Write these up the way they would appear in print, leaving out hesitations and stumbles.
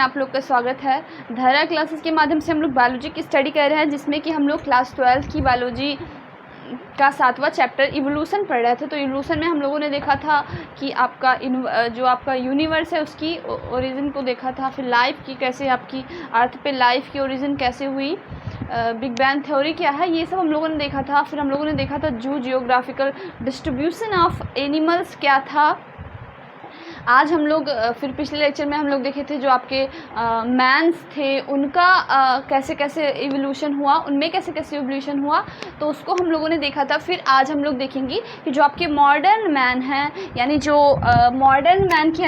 आप लोग का स्वागत है। धारा क्लासेस के माध्यम से हम लोग बायोलॉजी की स्टडी कर रहे हैं, जिसमें कि हम लोग क्लास 12 की बायोलॉजी का 7वां चैप्टर इवोल्यूशन पढ़ रहे थे। तो इवोल्यूशन में हम लोगों ने देखा था कि आपका जो आपका यूनिवर्स है उसकी ओरिजिन को देखा था, फिर लाइफ की कैसे आपकी अर्थ पे लाइफ की ओरिजिन कैसे हुई, बिग बैंग थ्योरी क्या है, ये सब हम लोगों ने देखा था। फिर हम लोगों ने देखा था जू जियोग्राफिकल डिस्ट्रीब्यूशन ऑफ एनिमल्स क्या था। आज हम लोग फिर पिछले लेक्चर में हम लोग देखे थे जो आपके मैन्स थे उनका कैसे कैसे इवोल्यूशन हुआ, उनमें कैसे कैसे इवोल्यूशन हुआ, तो उसको हम लोगों ने देखा था। फिर आज हम लोग देखेंगे कि जो आपके मॉडर्न मैन हैं, यानी जो मॉडर्न मैन के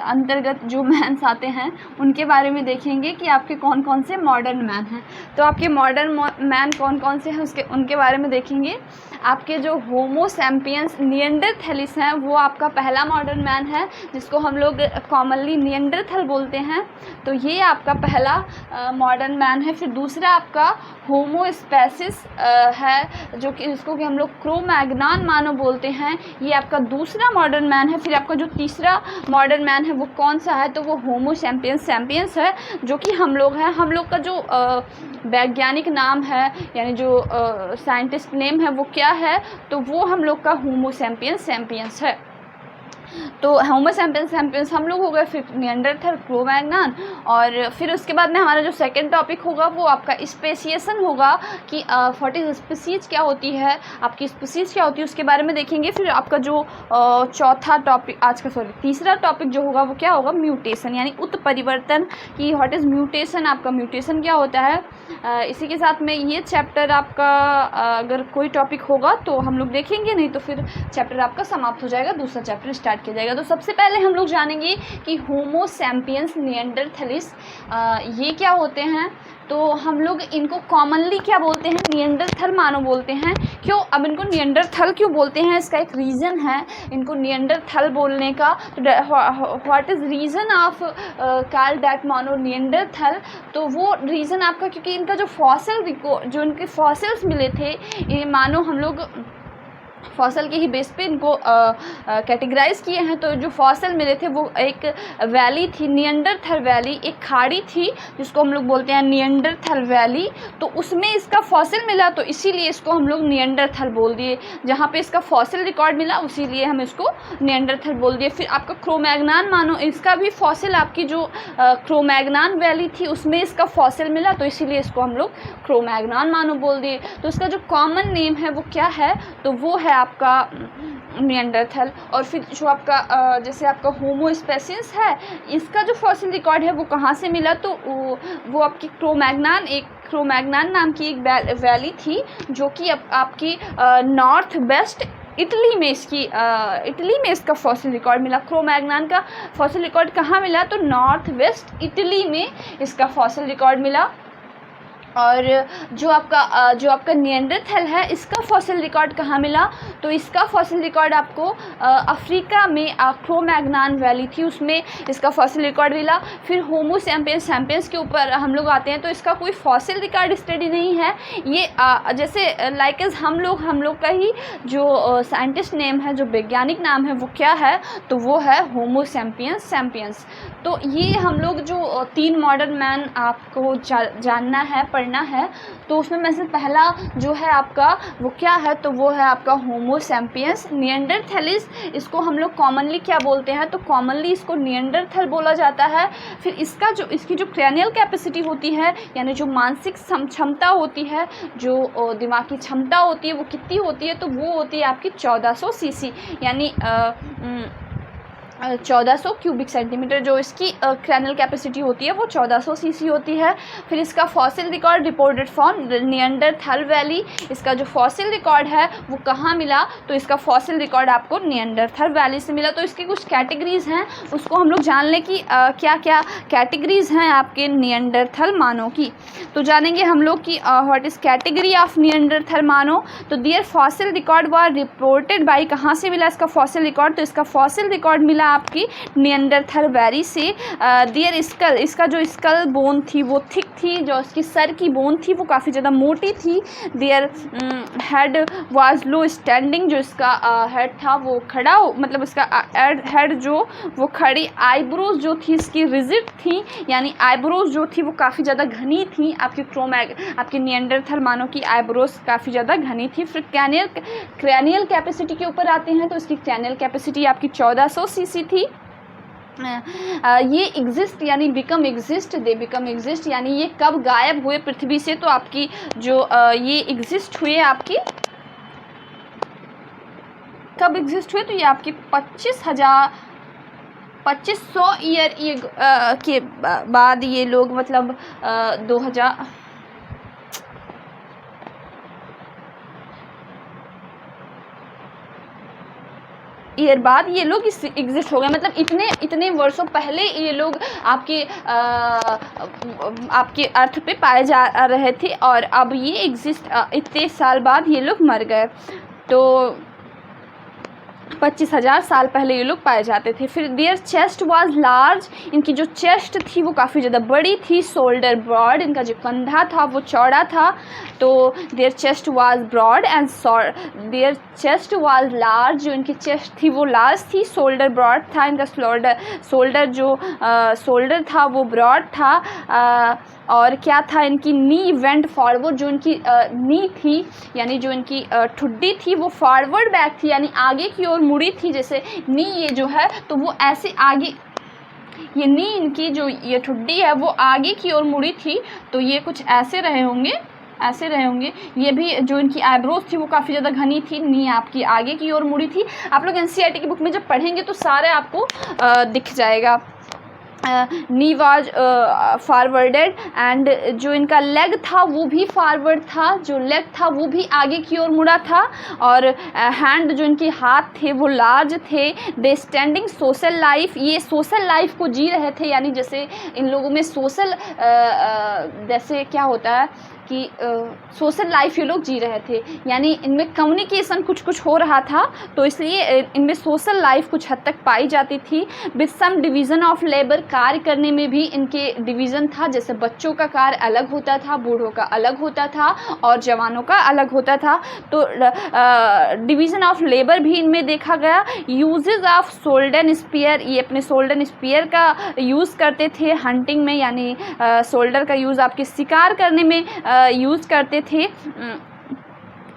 अंतर्गत जो मैन्स आते हैं उनके बारे में देखेंगे कि आपके कौन कौन से मॉडर्न मैन हैं। तो आपके मॉडर्न मैन कौन कौन से हैं उनके बारे में देखेंगे। आपके जो होमो सैपियंस निएंडरथैलिस हैं वो आपका पहला मॉडर्न मैन है, जिसको हम लोग कॉमनली निएंडरथल बोलते हैं। तो ये आपका पहला मॉडर्न मैन है। फिर दूसरा आपका होमो स्पेसिस है, जो कि जिसको कि हम लोग क्रो-मैग्नन मानव बोलते हैं, ये आपका दूसरा मॉडर्न मैन है। फिर आपका जो तीसरा मॉडर्न मैन है वो कौन सा है, तो वो होमो सैपियंस है, जो कि हम लोग हैं। हम लोग का जो वैज्ञानिक नाम है, यानी जो साइंटिस्ट नेम है वो क्या है, तो वो हम लोग का होमो सैपियंस है। तो होमो सैपियंस हम लोग हो गए, फिर निएंडरथल, क्रो-मैग्नन, और फिर उसके बाद में हमारा जो सेकंड टॉपिक होगा वो आपका स्पेसिएशन होगा कि व्हाट इज स्पीसीज क्या होती है, आपकी स्पीसीज क्या होती है उसके बारे में देखेंगे। फिर आपका जो चौथा टॉपिक तीसरा टॉपिक जो होगा वो क्या होगा, म्यूटेशन, यानी उत्परिवर्तन कि व्हाट इज़ म्यूटेशन, आपका म्यूटेशन क्या होता है। इसी के साथ में ये चैप्टर आपका अगर कोई टॉपिक होगा तो हम लोग देखेंगे, नहीं तो फिर चैप्टर आपका समाप्त हो जाएगा, दूसरा चैप्टर स्टार्ट किया जाएगा। तो सबसे पहले हम लोग जानेंगे कि होमो सैपियंस निएंडरथैलिस ये क्या होते हैं। तो हम लोग इनको कॉमनली क्या बोलते हैं, निएंडरथल मानव बोलते हैं। क्यों, अब इनको निएंडरथल क्यों बोलते हैं, इसका एक रीज़न है इनको निएंडरथल बोलने का। तो what is reason of call that मानो निएंडरथल, तो वो रीज़न आपका क्योंकि इनका जो फॉसिल जो इनके फॉसिल्स मिले थे, ये मानो हम लोग फॉसल के ही बेस पे इनको कैटेगराइज किए हैं। तो जो फॉसल मिले थे वो एक वैली थी, निएंडरथल वैली, एक खाड़ी थी जिसको हम लोग बोलते हैं निएंडरथल वैली। तो उसमें इसका फॉसिल मिला, तो इसीलिए इसको हम लोग निएंडरथल बोल दिए। जहाँ पे इसका फॉसिल रिकॉर्ड मिला उसीलिए हम इसको निएंडरथल बोल दिए। फिर आपका क्रो-मैग्नन मानो, इसका भी फॉसिल, आपकी जो क्रो-मैग्नन वैली थी उसमें इसका फॉसिल मिला, तो इसीलिए इसको हम लोग क्रो-मैग्नन मानो बोल दिए। तो इसका जो कॉमन नेम है वो क्या है, तो वो है आपका निएंडरथल। और फिर जो आपका जैसे आपका होमो स्पेसिस है, इसका जो फॉसिल रिकॉर्ड है वो कहाँ से मिला, तो वो आपकी क्रो-मैग्नन नाम की एक वैली थी, जो कि आपकी नॉर्थ वेस्ट इटली में इसका फॉसिल रिकॉर्ड मिला। क्रो-मैग्नन का फॉसिल रिकॉर्ड कहाँ मिला, तो नॉर्थ वेस्ट इटली में इसका फॉसिल रिकॉर्ड मिला। और जो आपका निएंडरथल है, इसका फॉसिल रिकॉर्ड कहाँ मिला, तो इसका फॉसिल रिकॉर्ड आपको अफ्रीका में क्रो-मैग्नन वैली थी उसमें इसका फॉसिल रिकॉर्ड मिला। फिर होमो सैपियंस के ऊपर हम लोग आते हैं, तो इसका कोई फॉसिल रिकॉर्ड स्टडी नहीं है। ये जैसे लाइक एज हम लोग का ही जो साइंटिस्ट नेम है, जो वैज्ञानिक नाम है वो क्या है, तो वो है होमो सैपियंस। तो ये हम लोग जो 3 मॉडर्न मैन आपको जानना है, पढ़ना है, तो उसमें में से पहला जो है आपका वो क्या है, तो वो है आपका होमो सैपियंस निएंडरथैलिस। इसको हम लोग कॉमनली क्या बोलते हैं, तो कॉमनली इसको निएंडरथल बोला जाता है। फिर इसकी जो क्रैनियल कैपेसिटी होती है, यानी जो मानसिक क्षमता होती है, जो दिमागी क्षमता होती है, वो कितनी होती है, तो वो होती है आपकी 1400 सीसी, यानी 1400 क्यूबिक सेंटीमीटर। जो इसकी क्रैनियल कैपेसिटी होती है वो 1400 सीसी होती है। फिर इसका fossil record reported from Neanderthal valley, इसका जो फॉसिल रिकॉर्ड है वो कहाँ मिला, तो इसका फॉसिल रिकॉर्ड आपको निएंडरथल वैली से मिला। तो इसकी कुछ कैटेगरीज हैं, उसको हम लोग जान लें कि क्या क्या कैटेगरीज हैं आपके निएंडरथल मानव की। तो जानेंगे हम लोग कि what is category of Neanderthal मानव। तो there fossil record were reported by, कहाँ से मिला इसका फॉसिल रिकॉर्ड, तो इसका फॉसिल रिकॉर्ड मिला आपकी नियंडरथल वेरी से। देयर स्कल, इसका जो स्कल बोन थी वो थिक थी, जो इसकी सर की बोन थी वो काफ़ी ज़्यादा मोटी थी। Their head was low standing, जो इसका हेड था वो खड़ा, मतलब इसका हेड जो वो खड़ी। आईब्रोज जो थी इसकी रिजिड थी, यानी आईब्रोज जो थी वो काफ़ी ज़्यादा घनी थी। आपकी नियंडरथल मानव की आईब्रोज काफ़ी ज़्यादा घनी थी। फिर क्रैनियल कैपेसिटी के ऊपर आते हैं, तो इसकी क्रैनियल कैपेसिटी आपकी 1400 सीसी थी। ये एग्जिस्ट यानी become exist, they become exist यानी ये कब गायब हुए पृथ्वी से, तो आपकी जो ये एग्जिस्ट हुए, आपकी कब एग्जिस्ट हुए, तो ये आपकी 2500 ईयर ये के बाद ये लोग, मतलब 2000 ईयर बाद ये लोग एग्जिस्ट हो गए। मतलब इतने वर्षों पहले ये लोग आपके अर्थ पे पाए जा रहे थे, और अब ये एग्जिस्ट इतने साल बाद ये लोग मर गए। तो 25,000 साल पहले ये लोग पाए जाते थे। फिर देयर चेस्ट वाज लार्ज, इनकी जो चेस्ट थी वो काफ़ी ज़्यादा बड़ी थी। शोल्डर ब्रॉड, इनका जो कंधा था वो चौड़ा था। तो their chest was broad and their chest was large, जो इनकी चेस्ट थी वो लार्ज थी। शोल्डर ब्रॉड था, इनका शोल्डर था वो ब्रॉड था। और क्या था, इनकी नी वेंट फॉरवर्ड, जो इनकी नी थी यानी जो इनकी ठुड्डी थी वो फॉरवर्ड बैक थी, यानी आगे की ओर मुड़ी थी। जैसे नी ये जो है तो वो ऐसे आगे, ये नी इनकी जो ये ठुड्डी है वो आगे की ओर मुड़ी थी, तो ये कुछ ऐसे रहे होंगे। ये भी जो इनकी आईब्रोज थी वो काफ़ी ज़्यादा घनी थी, नी आपकी आगे की ओर मुड़ी थी। आप लोग एनसीईआरटी की बुक में जब पढ़ेंगे तो सारे आपको दिख जाएगा। नी वाज फॉरवर्डेड, एंड जो इनका लेग था वो भी फॉरवर्ड था, जो लेग था वो भी आगे की ओर मुड़ा था। और हैंड, जो इनके हाथ थे वो लार्ज थे। दे स्टैंडिंग सोशल लाइफ, ये सोशल लाइफ को जी रहे थे, यानी जैसे इन लोगों में सोशल जैसे क्या होता है कि सोशल लाइफ ये लोग जी रहे थे, यानी इनमें कम्युनिकेशन कुछ हो रहा था, तो इसलिए इनमें सोशल लाइफ कुछ हद तक पाई जाती थी। With some division of labour, कार्य करने में भी इनके डिवीज़न था। जैसे बच्चों का कार्य अलग होता था, बूढ़ों का अलग होता था, और जवानों का अलग होता था। तो डिवीज़न ऑफ लेबर भी इनमें देखा गया। यूजेज ऑफ सोल्डन स्पीयर, ये अपने सोल्डन स्पीयर का यूज़ करते थे हंटिंग में, यानी सोल्डर का यूज़ आपके शिकार करने में यूज़ करते थे।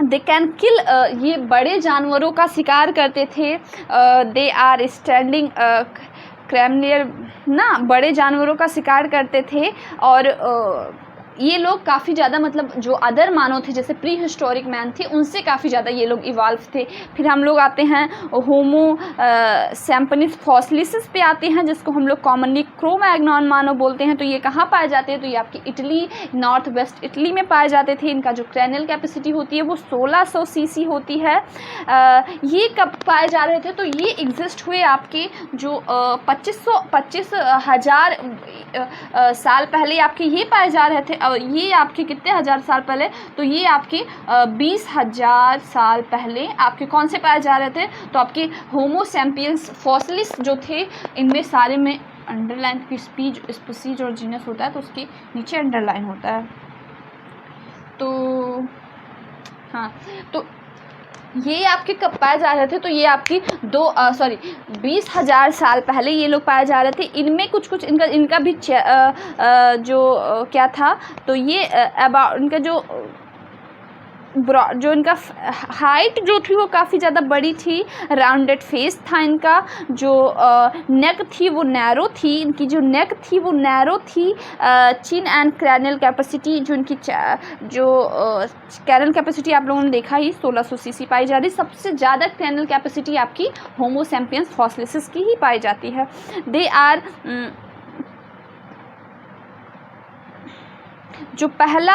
दे कैन किल, ये बड़े जानवरों का शिकार करते थे। दे आर स्टैंडिंग क्रैमनियर ना, बड़े जानवरों का शिकार करते थे। और ये लोग काफ़ी ज़्यादा, मतलब जो अदर मानव थे जैसे प्री हिस्टोरिक मैन थे उनसे काफ़ी ज़्यादा ये लोग इवाल्व थे। फिर हम लोग आते हैं होमो सैम्पनिस फॉसिलिसिस पे आते हैं, जिसको हम लोग कॉमनली क्रो-मैग्नॉन मानव बोलते हैं। तो ये कहाँ पाए जाते हैं, तो ये आपकी इटली, नॉर्थ वेस्ट इटली में पाए जाते थे। इनका जो क्रैनियल कैपेसिटी होती है वो 1600 सीसी होती है। ये कब पाए जा रहे थे, तो ये एग्जिस्ट हुए आपके जो 25,000 साल पहले आपके ये पाए जा रहे थे। ये आपके कितने हज़ार साल पहले, तो ये आपके 20,000 साल पहले आपके कौन से पाए जा रहे थे, तो आपके होमो सैम्पियंस फॉसिलिस जो थे, इनमें सारे में अंडरलाइन की स्पीसीज और जीनस होता है, तो उसके नीचे अंडरलाइन होता है। तो हाँ, तो ये आपके कब पाए जा रहे थे, तो ये आपकी 20,000 साल पहले ये लोग पाए जा रहे थे। इनमें कुछ इनका भी जो क्या था, तो ये अबाउट इनका जो इनका हाइट जो थी वो काफ़ी ज़्यादा बड़ी थी। राउंडेड फेस था इनका, जो नेक थी वो नैरो थी, इनकी जो नेक थी वो नैरो थी। चिन एंड क्रैनियल कैपेसिटी, जो इनकी जो क्रैनियल कैपेसिटी आप लोगों ने देखा ही 1600 सीसी पाई जा रही। सबसे ज़्यादा क्रैनियल कैपेसिटी आपकी होमो सैम्पियंस फॉसिलिसिस की ही पाई जाती है। दे आर जो पहला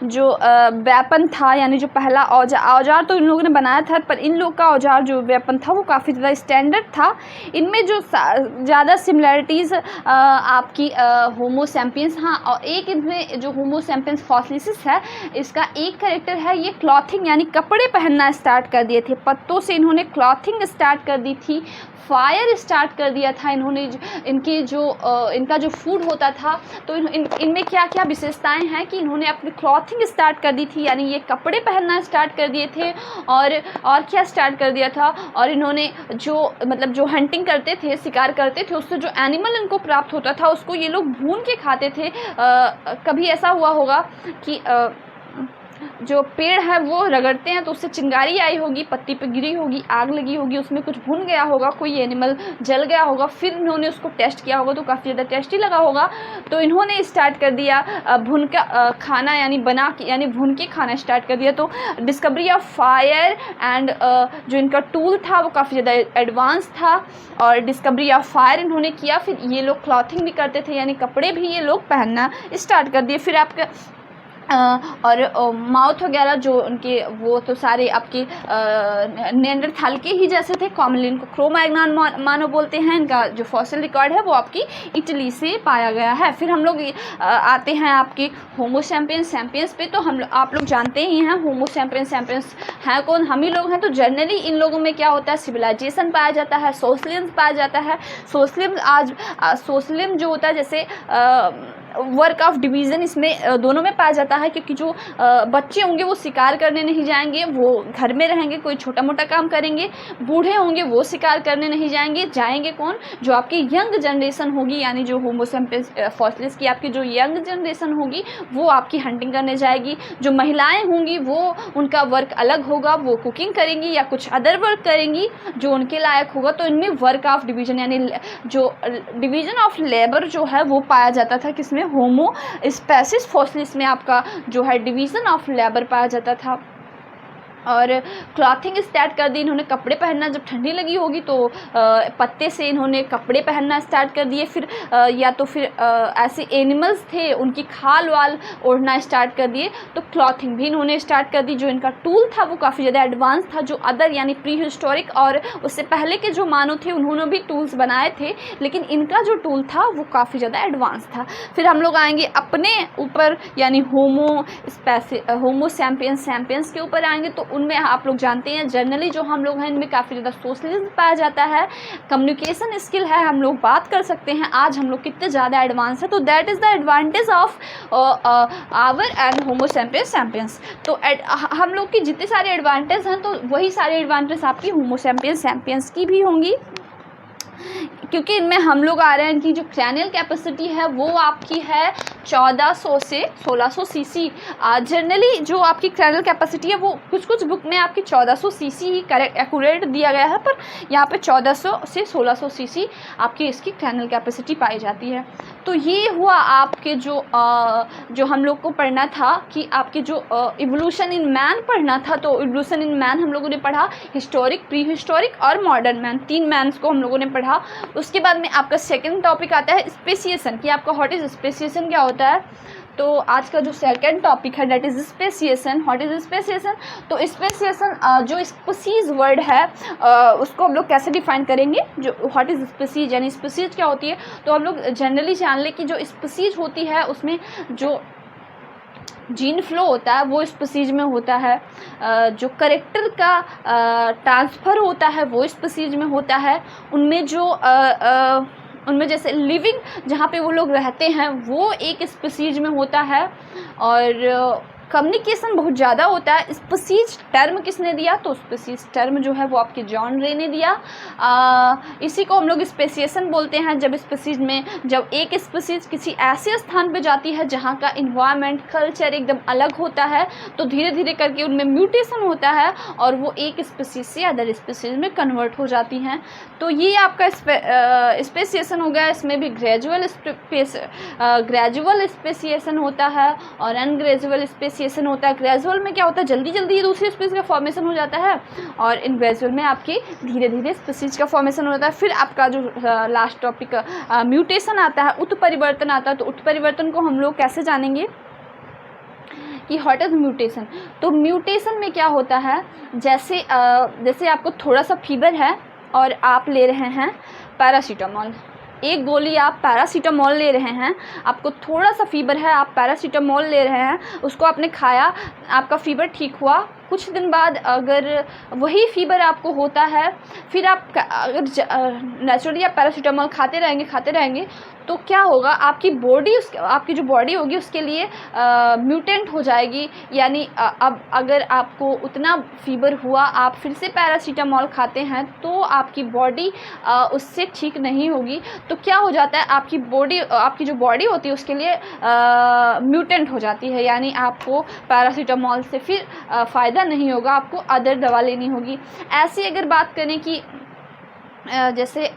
जो वेपन था, यानी जो पहला औजार तो इन लोगों ने बनाया था, पर इन लोग का औजार जो वेपन था वो काफ़ी ज़्यादा स्टैंडर्ड था। इनमें जो ज़्यादा सिमिलैरिटीज़ आपकी होमो सैम्पियंस, हाँ, और एक इनमें जो होमो सैम्पियंस फॉसिलिसिस है, इसका एक कैरेक्टर है, ये क्लॉथिंग यानी कपड़े पहनना स्टार्ट कर दिए थे। पत्तों से इन्होंने क्लॉथिंग स्टार्ट कर दी थी। फायर स्टार्ट कर दिया था इन्होंने। इनका जो फूड होता था, तो इनमें क्या क्या विशेषताएं हैं कि इन्होंने अपनी क्लॉथिंग स्टार्ट कर दी थी, यानी ये कपड़े पहनना स्टार्ट कर दिए थे। और क्या स्टार्ट कर दिया था, और इन्होंने जो हंटिंग करते थे, शिकार करते थे, उससे जो एनिमल इनको प्राप्त होता था उसको ये लोग भून के खाते थे। कभी ऐसा हुआ होगा कि जो पेड़ है वो रगड़ते हैं तो उससे चिंगारी आई होगी, पत्ती पे गिरी होगी, आग लगी होगी, उसमें कुछ भुन गया होगा, कोई एनिमल जल गया होगा, फिर इन्होंने उसको टेस्ट किया होगा तो काफ़ी ज़्यादा टेस्टी लगा होगा, तो इन्होंने स्टार्ट कर दिया भुन का खाना, यानी भुन के खाना स्टार्ट कर दिया। तो डिस्कवरी ऑफ फायर एंड जो इनका टूल था वो काफ़ी ज़्यादा एडवांस था, और डिस्कवरी ऑफ फायर इन्होंने किया। फिर ये लोग क्लॉथिंग भी करते थे, यानी कपड़े भी ये लोग पहनना स्टार्ट कर दिए। फिर आपका और माउथ वगैरह जो उनके, वो तो सारे आपके नेंडरथाल के ही जैसे थे। कॉमनली इनको क्रो-मैग्नन मानो बोलते हैं। इनका जो फॉसिल रिकॉर्ड है वो आपकी इटली से पाया गया है। फिर हम लोग आते हैं आपके होमो सैपियंस पे। तो आप लोग जानते ही हैं होमो सैपियंस हैं कौन, हम ही लोग हैं। तो जनरली इन लोगों में क्या होता है, सिविलाइजेशन पाया जाता है, सोशलिज्म पाया जाता है। सोशलिज्म जो होता है, जैसे वर्क ऑफ डिवीज़न इसमें दोनों में पाया जाता है, क्योंकि जो बच्चे होंगे वो शिकार करने नहीं जाएंगे, वो घर में रहेंगे, कोई छोटा मोटा काम करेंगे। बूढ़े होंगे वो शिकार करने नहीं जाएंगे कौन, जो आपकी यंग जनरेशन होगी, यानी जो होमो सैपियंस फॉसिल्स की आपकी जो यंग जनरेशन होगी वो आपकी हंटिंग करने जाएगी। जो महिलाएं होंगी वो उनका वर्क अलग होगा, वो कुकिंग करेंगी या कुछ अदर वर्क करेंगी जो उनके लायक होगा। तो इनमें वर्क ऑफ डिवीज़न, यानी जो डिवीज़न ऑफ लेबर जो है वो पाया जाता था, किसमें, होमो स्पेसिस फॉसिलिस में आपका जो है डिवीज़न ऑफ लेबर पाया जाता था। और क्लॉथिंग स्टार्ट कर दी इन्होंने, कपड़े पहनना। जब ठंडी लगी होगी तो पत्ते से इन्होंने कपड़े पहनना स्टार्ट कर दिए। फिर या तो फिर ऐसे एनिमल्स थे उनकी खाल वाल ओढ़ना स्टार्ट कर दिए, तो क्लॉथिंग भी इन्होंने स्टार्ट कर दी। जो इनका टूल था वो काफ़ी ज़्यादा एडवांस था। जो अदर यानी प्री हिस्टोरिक और उससे पहले के जो मानव थे उन्होंने भी टूल्स बनाए थे, लेकिन इनका जो टूल था वो काफ़ी ज़्यादा एडवांस था। फिर हम लोग आएंगे अपने ऊपर, यानी होमो सैपियंस के ऊपर आएंगे। तो उनमें आप लोग जानते हैं जनरली जो हम लोग हैं इनमें काफ़ी ज़्यादा सोशलिज्म पाया जाता है, कम्युनिकेशन स्किल है, हम लोग बात कर सकते हैं। आज हम लोग कितने ज़्यादा एडवांस है, तो that is the advantage of our and Homo sapiens. तो हम लोग की जितने सारे एडवांटेज हैं तो वही सारे एडवांटेज आपकी होमो सैपियंस की भी होंगी, क्योंकि इनमें हम लोग आ रहे हैं। इनकी जो क्रैनियल कैपेसिटी है वो आपकी है 1400 से 1600 सीसी। जनरली जो आपकी क्रैनियल कैपेसिटी है वो कुछ बुक में आपकी 1400 सीसी ही करेक्ट एक्यूरेट दिया गया है, पर यहाँ पे 1400 से 1600 सीसी आपकी इसकी क्रैनियल कैपेसिटी पाई जाती है। तो ये हुआ आपके जो हम लोग को पढ़ना था कि आपके जो इवोल्यूशन इन मैन पढ़ना था। तो इवोल्यूशन इन मैन हम लोगों ने पढ़ा, हिस्टोरिक, प्री हिस्टोरिक और मॉडर्न मैन, 3 मैन्स को हम लोगों ने पढ़ा। उसके बाद में आपका सेकंड टॉपिक आता है स्पेसिएशन, कि आपका व्हाट इज स्पेसिएशन क्या होता है। तो आज का जो सेकंड टॉपिक है that is speciation. What is speciation? तो स्पेसिएशन जो स्पीसीज वर्ड है उसको हम लोग कैसे डिफाइन करेंगे। जो व्हाट इज स्पीसीज यानी स्पीसीज क्या होती है, तो हम लोग जनरली जान ले कि जो स्पीसीज होती है उसमें जो जीन फ्लो होता है वो स्पीसीज में होता है, जो करेक्टर का ट्रांसफ़र होता है वो स्पीसीज में होता है। उनमें जैसे लिविंग जहाँ पे वो लोग रहते हैं वो एक स्पीसीज में होता है, और कम्युनिकेशन बहुत ज़्यादा होता है। स्पीसीज टर्म किसने दिया, तो स्पीसीज टर्म जो है वो आपके जॉन रे ने दिया। इसी को हम लोग स्पेसिएशन बोलते हैं। जब एक स्पीसीज किसी ऐसे स्थान पे जाती है जहाँ का इन्वायरमेंट, कल्चर एकदम अलग होता है, तो धीरे धीरे करके उनमें म्यूटेशन होता है और वो एक स्पीसीज से अदर स्पीसीज में कन्वर्ट हो जाती हैं। तो ये आपका स्पेसिएशन हो गया। इसमें भी ग्रेजुअल स्पेसिएशन होता है और अनग्रेजुअल स्पेसिएशन होता है। ग्रेजुअल में क्या होता है, जल्दी जल्दी ये दूसरी स्पीसीज का फॉर्मेशन हो जाता है, और इन ग्रेजुअल में आपकी धीरे धीरे स्पीसीज का फॉर्मेशन होता है। फिर आपका जो लास्ट टॉपिक म्यूटेशन आता है, उत्परिवर्तन आता है। तो उत्परिवर्तन को हम लोग कैसे जानेंगे कि व्हाट इज म्यूटेशन। तो म्यूटेशन में क्या होता है, जैसे आपको थोड़ा सा फीवर है और आप ले रहे हैं पैरासीटामोल, एक गोली आप पैरासीटामोल ले रहे हैं, आपको थोड़ा सा फीवर है, आप पैरासीटामोल ले रहे हैं, उसको आपने खाया, आपका फीवर ठीक हुआ, कुछ दिन बाद अगर वही फीवर आपको होता है, फिर आप अगर नेचुरली आप पैरासीटामोल खाते रहेंगे तो क्या होगा, आपकी बॉडी आपकी जो बॉडी होगी उसके लिए म्यूटेंट हो जाएगी। यानी अब अगर आपको उतना फीवर हुआ, आप फिर से पैरासीटामोल खाते हैं तो आपकी बॉडी उससे ठीक नहीं होगी। तो क्या हो जाता है, आपकी जो बॉडी होती है उसके लिए म्यूटेंट हो जाती है, यानी आपको पैरासीटामोल से फिर फ़ायदा नहीं होगा, आपको अदर दवा लेनी होगी। ऐसी अगर बात करें कि जैसे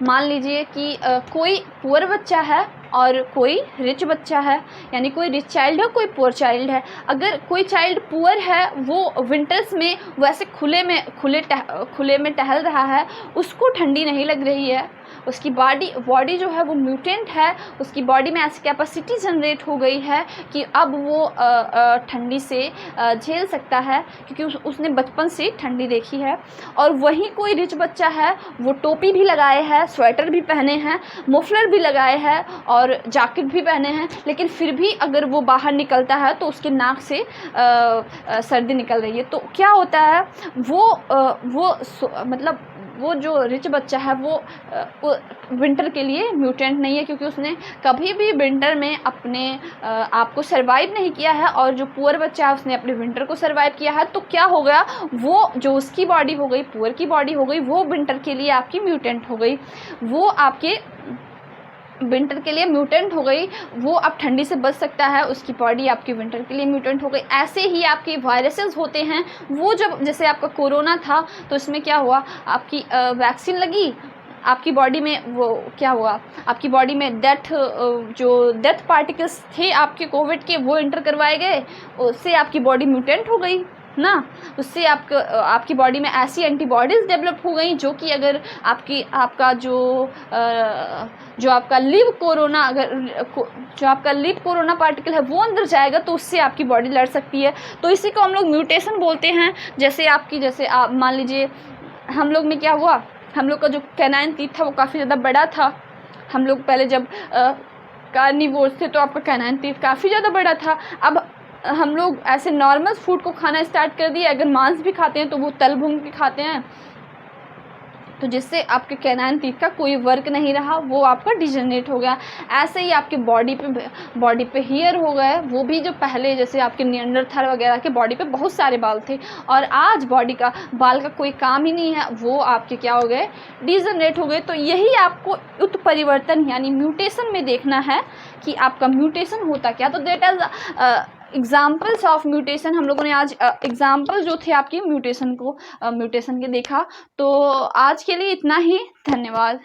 मान लीजिए कि कोई पुअर बच्चा है और कोई रिच बच्चा है, यानी कोई रिच चाइल्ड है, कोई पुअर चाइल्ड है। अगर कोई चाइल्ड पुअर है, वो विंटर्स में वैसे खुले में टहल रहा है, उसको ठंडी नहीं लग रही है, उसकी बॉडी जो है वो म्यूटेंट है, उसकी बॉडी में ऐसी कैपेसिटी जनरेट हो गई है कि अब वो ठंडी से झेल सकता है, क्योंकि उसने बचपन से ठंडी देखी है। और वहीं कोई रिच बच्चा है, वो टोपी भी लगाए है, स्वेटर भी पहने हैं, मफलर भी लगाए हैं और जैकेट भी पहने हैं, लेकिन फिर भी अगर वो बाहर निकलता है तो उसके नाक से सर्दी निकल रही है। तो क्या होता है, मतलब वो जो रिच बच्चा है वो विंटर के लिए म्यूटेंट नहीं है, क्योंकि उसने कभी भी विंटर में अपने आप को सर्वाइव नहीं किया है। और जो पुअर बच्चा है उसने अपने विंटर को सर्वाइव किया है। तो क्या हो गया, वो जो उसकी बॉडी हो गई, पुअर की बॉडी हो गई, वो विंटर के लिए आपकी म्यूटेंट हो गई, वो आपके विंटर के लिए म्यूटेंट हो गई, वो अब ठंडी से बच सकता है, उसकी बॉडी आपकी विंटर के लिए म्यूटेंट हो गई। ऐसे ही आपके वायरसेस होते हैं, वो जब जैसे आपका कोरोना था तो इसमें क्या हुआ, आपकी वैक्सीन लगी, आपकी बॉडी में वो क्या हुआ, आपकी बॉडी में डेथ पार्टिकल्स थे आपके कोविड के, वो एंटर करवाए गए, उससे आपकी बॉडी म्यूटेंट हो गई ना, उससे आपकी बॉडी में ऐसी एंटीबॉडीज़ डेवलप हो गई जो कि अगर आपका जो आपका लिव कोरोना पार्टिकल है वो अंदर जाएगा तो उससे आपकी बॉडी लड़ सकती है। तो इसी को हम लोग म्यूटेशन बोलते हैं। जैसे आप मान लीजिए, हम लोग में क्या हुआ, हम लोग का जो कैनाइन टीथ था वो काफ़ी ज़्यादा बड़ा था। हम लोग पहले जब कार्निवोर्स थे तो आपका कैनाइन टीथ काफ़ी ज़्यादा बड़ा था। अब हम लोग ऐसे नॉर्मल फूड को खाना स्टार्ट कर दिए, अगर मांस भी खाते हैं तो वो तल भून के खाते हैं, तो जिससे आपके कैनाइन टीथ का कोई वर्क नहीं रहा, वो आपका डिजनरेट हो गया। ऐसे ही आपके बॉडी पे हेयर हो गए, वो भी जो पहले जैसे आपके निएंडरथल वगैरह के बॉडी पे बहुत सारे बाल थे और आज बाल का कोई काम ही नहीं है, वो आपके क्या हो गए, डिजनरेट हो गए। तो यही आपको उत्परिवर्तन यानी म्यूटेशन में देखना है कि आपका म्यूटेशन होता क्या। तो that is examples of mutation. हम लोगों ने आज एग्जाम्पल जो थे आपकी म्यूटेशन के देखा। तो आज के लिए इतना ही, धन्यवाद।